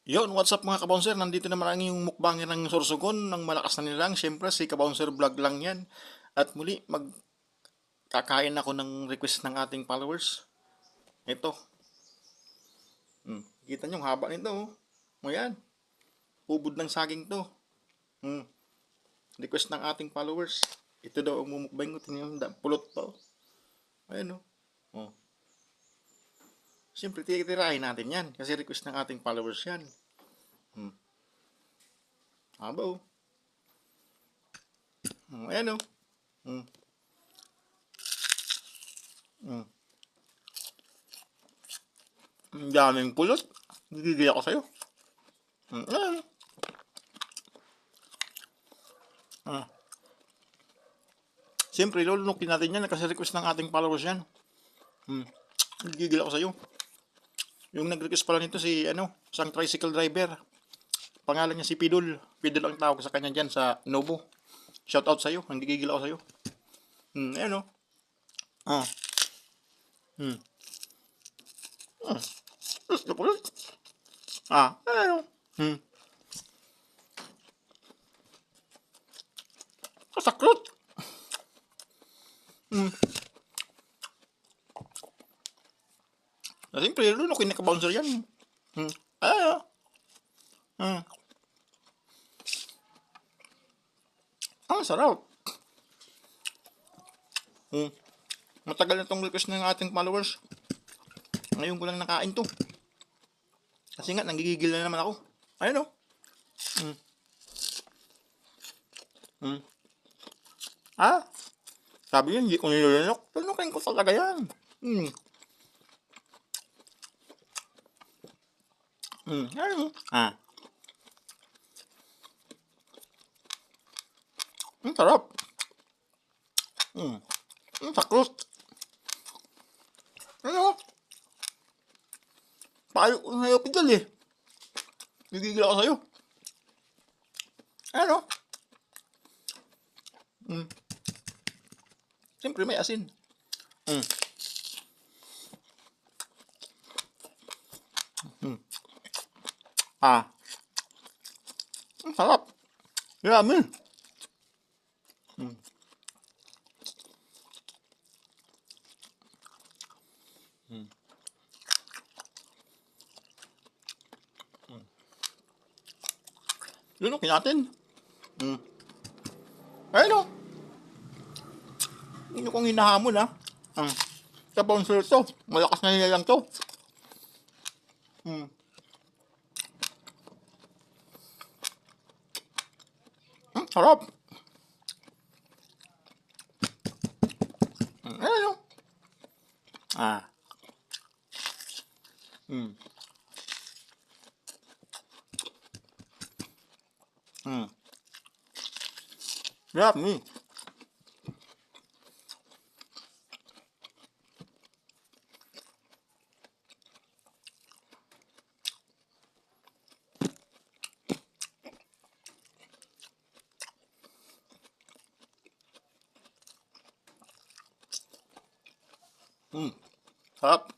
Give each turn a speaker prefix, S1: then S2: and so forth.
S1: Yon, what's up mga kabouncer? Nandito naman ang yung mukbanger ng Sorsogon ng malakas na nilang. Siyempre, si Kabouncer Vlog lang yan. At muli, magkakain ako ng request ng ating followers. Ito. Kita nyo, ang haba nito. Oh. Ayan. Ubod ng saging to. Hmm. Request ng ating followers. Ito daw ang mumukbang ko. Tingnan nyo, pulot pa. Oh. Ayan o. Oh. Siyempre, titirahin natin yan. Kasi request ng ating followers yan. Haba o. Ayan o. Hmm. Hmm. Ang daming pulot. Gigigil ako sa'yo. Ah, ah. Siyempre, lulunukin natin yan kasi request ng ating followers yan. Gigigil ako sa'yo. Yung nag-request pala nito si, isang tricycle driver. Pangalan niya si Pidul. Pidul ang tawag sa kanya dyan sa Nobo. Shout out sa'yo. Ang gigigil ako sa'yo. Ayan o. Ah. Hmm. Ah. Gusto ko yun. Ayan o. Kasaklot. Siyempre, lulunukin na ka-bouncer yan. Ayan o. Sarap. Matagal na tong request ng ating followers. Ngayon ko lang nakain to. Kasi nga, nanggigigil na naman ako. Ayun o. Ah, sabi niya, hindi ko nilulunok. Lunukin ko talaga yan. Ayun o. Sarap. Saklot. Ano? Payo ko sa'yo, Pidal eh. Gigigil ako sa'yo. Ano? Siyempre may asin. Ah, sarap. Yummy. Lunukin natin. Ayun o. Hindi kong hinahamon ha. Sa bouncer to. Malakas na nila lang to. Sarap. Ayun o. Ah. Yummy. Sarap.